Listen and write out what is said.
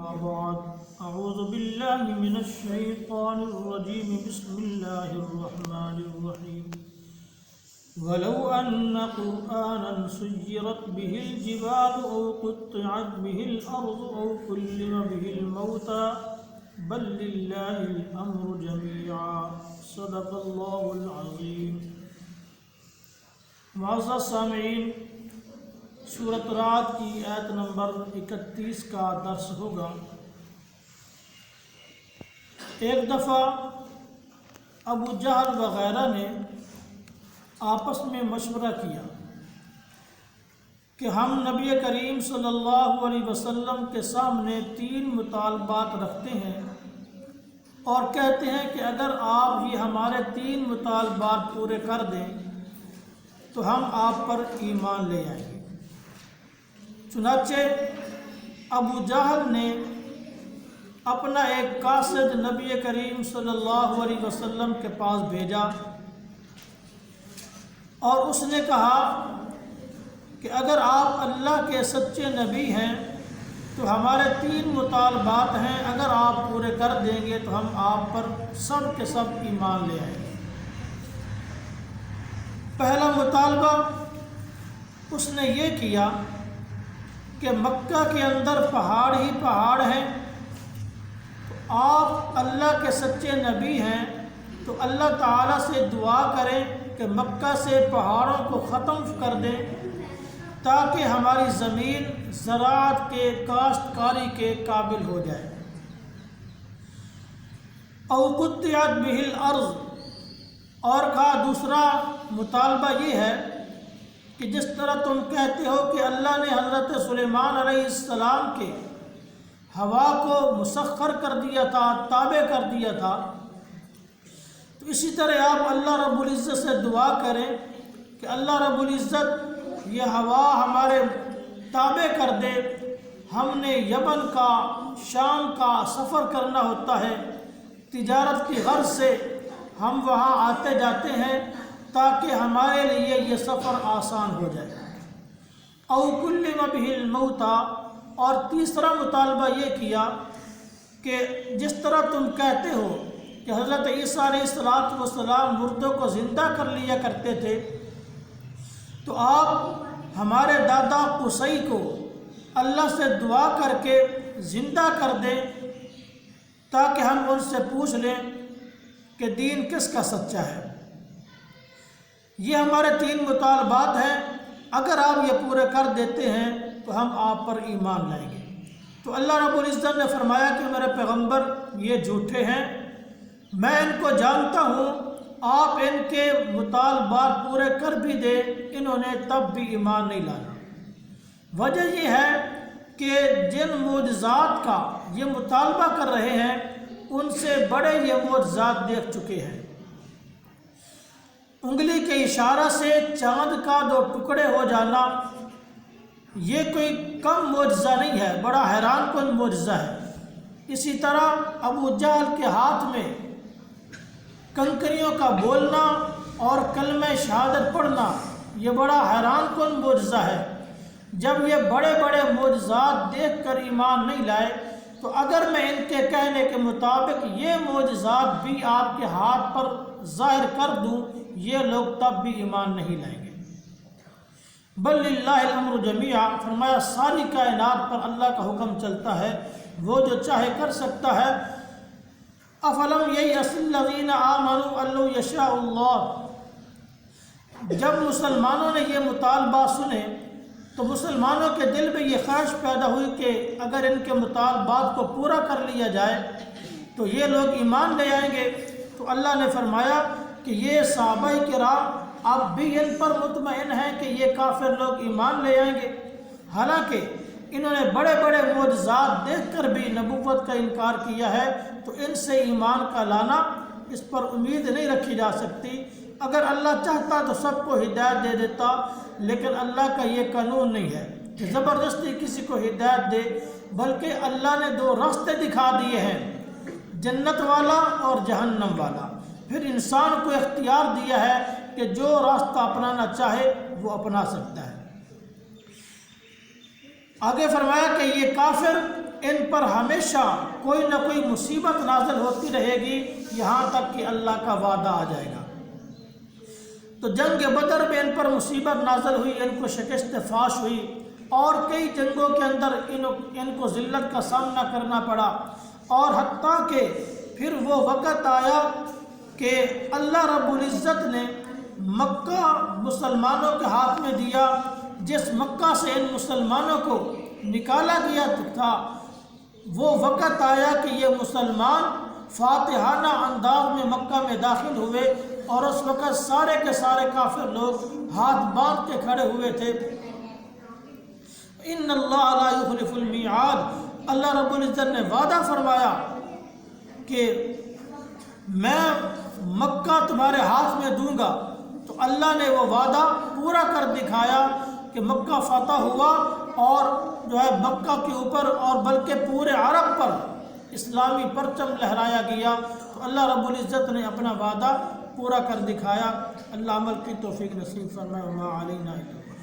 بعد أعوذ بالله من الشيطان الرجيم بسم الله الرحمن الرحيم ولو أن قرآنا سيرت به الجبال أو قطعت به الأرض أو كلم به الموتى بل لله الأمر جميعا صدق الله العظيم۔ معزز سامعین، سورۃ رعد کی آیت نمبر 31 کا درس ہوگا۔ ایک دفعہ ابو جہل وغیرہ نے آپس میں مشورہ کیا کہ ہم نبی کریم صلی اللہ علیہ وسلم کے سامنے 3 مطالبات رکھتے ہیں اور کہتے ہیں کہ اگر آپ یہ ہمارے 3 مطالبات پورے کر دیں تو ہم آپ پر ایمان لے آئیں گے۔ چنانچہ ابو جہل نے اپنا ایک قاصد نبی کریم صلی اللہ علیہ وسلم کے پاس بھیجا اور اس نے کہا کہ اگر آپ اللہ کے سچے نبی ہیں تو ہمارے 3 مطالبات ہیں، اگر آپ پورے کر دیں گے تو ہم آپ پر سب کے سب ایمان لے آئیں گے۔ پہلا مطالبہ اس نے یہ کیا کہ مکہ کے اندر پہاڑ ہی پہاڑ ہیں، تو آپ اللہ کے سچے نبی ہیں تو اللہ تعالیٰ سے دعا کریں کہ مکہ سے پہاڑوں کو ختم کر دیں تاکہ ہماری زمین زراعت کے کاشتکاری کے قابل ہو جائے۔ او قطعت بہ الارض، اور کہا دوسرا مطالبہ یہ ہے کہ جس طرح تم کہتے ہو کہ اللہ نے حضرت سلیمان علیہ السلام کے ہوا کو مسخر کر دیا تھا، تابع کر دیا تھا، تو اسی طرح آپ اللہ رب العزت سے دعا کریں کہ اللہ رب العزت یہ ہوا ہمارے تابع کر دے۔ ہم نے یمن کا، شام کا سفر کرنا ہوتا ہے، تجارت کی غرض سے ہم وہاں آتے جاتے ہیں تاکہ ہمارے لیے یہ سفر آسان ہو جائے۔ او کلم بہ الموتى، اور تیسرا مطالبہ یہ کیا کہ جس طرح تم کہتے ہو کہ حضرت عیسیٰ علیہ السلام مردوں کو زندہ کر لیا کرتے تھے، تو آپ ہمارے دادا قصی کو اللہ سے دعا کر کے زندہ کر دیں تاکہ ہم ان سے پوچھ لیں کہ دین کس کا سچا ہے۔ یہ ہمارے 3 مطالبات ہیں، اگر آپ یہ پورے کر دیتے ہیں تو ہم آپ پر ایمان لائیں گے۔ تو اللہ رب العزت نے فرمایا کہ میرے پیغمبر یہ جھوٹے ہیں، میں ان کو جانتا ہوں، آپ ان کے مطالبات پورے کر بھی دیں انہوں نے تب بھی ایمان نہیں لانا۔ وجہ یہ ہے کہ جن معجزات کا یہ مطالبہ کر رہے ہیں ان سے بڑے یہ معجزات دیکھ چکے ہیں۔ انگلی کے اشارہ سے چاند کا 2 ٹکڑے ہو جانا یہ کوئی کم معجزہ نہیں ہے، بڑا حیران کن معجزہ ہے۔ اسی طرح ابو جہل کے ہاتھ میں کنکریوں کا بولنا اور کلمہ شہادت پڑھنا یہ بڑا حیران کن معجزہ ہے۔ جب یہ بڑے بڑے معجزات دیکھ کر ایمان نہیں لائے تو اگر میں ان کے کہنے کے مطابق یہ معجزات بھی آپ کے ہاتھ پر ظاہر کر دوں یہ لوگ تب بھی ایمان نہیں لائیں گے۔ بل للہ الامر جمیعا، فرمایا ساری کائنات پر اللہ کا حکم چلتا ہے، وہ جو چاہے کر سکتا ہے۔ افلم ییأس الذین آمنوا ان لو یشاء اللہ، جب مسلمانوں نے یہ مطالبات سنے تو مسلمانوں کے دل میں یہ خواہش پیدا ہوئی کہ اگر ان کے مطالبات کو پورا کر لیا جائے تو یہ لوگ ایمان لے آئیں گے۔ تو اللہ نے فرمایا کہ یہ صحابہ کرام اب بھی ان پر مطمئن ہیں کہ یہ کافر لوگ ایمان لے آئیں گے، حالانکہ انہوں نے بڑے بڑے معجزات دیکھ کر بھی نبوت کا انکار کیا ہے، تو ان سے ایمان کا لانا اس پر امید نہیں رکھی جا سکتی۔ اگر اللہ چاہتا تو سب کو ہدایت دے دیتا، لیکن اللہ کا یہ قانون نہیں ہے کہ زبردستی کسی کو ہدایت دے، بلکہ اللہ نے 2 راستے دکھا دیے ہیں، جنت والا اور جہنم والا۔ پھر انسان کو اختیار دیا ہے کہ جو راستہ اپنانا چاہے وہ اپنا سکتا ہے۔ آگے فرمایا کہ یہ کافر ان پر ہمیشہ کوئی نہ کوئی مصیبت نازل ہوتی رہے گی یہاں تک کہ اللہ کا وعدہ آ جائے گا۔ تو جنگ بدر میں ان پر مصیبت نازل ہوئی، ان کو شکست فاش ہوئی، اور کئی جنگوں کے اندر ان کو ذلت کا سامنا کرنا پڑا، اور حتیٰ کہ پھر وہ وقت آیا کہ اللہ رب العزت نے مکہ مسلمانوں کے ہاتھ میں دیا، جس مکہ سے ان مسلمانوں کو نکالا گیا تھا، وہ وقت آیا کہ یہ مسلمان فاتحانہ انداز میں مکہ میں داخل ہوئے، اور اس وقت سارے کے سارے کافر لوگ ہاتھ باندھ کے کھڑے ہوئے تھے۔ ان اللہ لا یخلف المیعاد، اللہ رب العزت نے وعدہ فرمایا کہ میں مکہ تمہارے ہاتھ میں دوں گا، تو اللہ نے وہ وعدہ پورا کر دکھایا کہ مکہ فتح ہوا، اور جو ہے مکہ کے اوپر اور بلکہ پورے عرب پر اسلامی پرچم لہرایا گیا۔ تو اللہ رب العزت نے اپنا وعدہ پورا کر دکھایا۔ اللہ عمل کی توفیق نصیب فرمائے۔ وما علینا الا البلاغ۔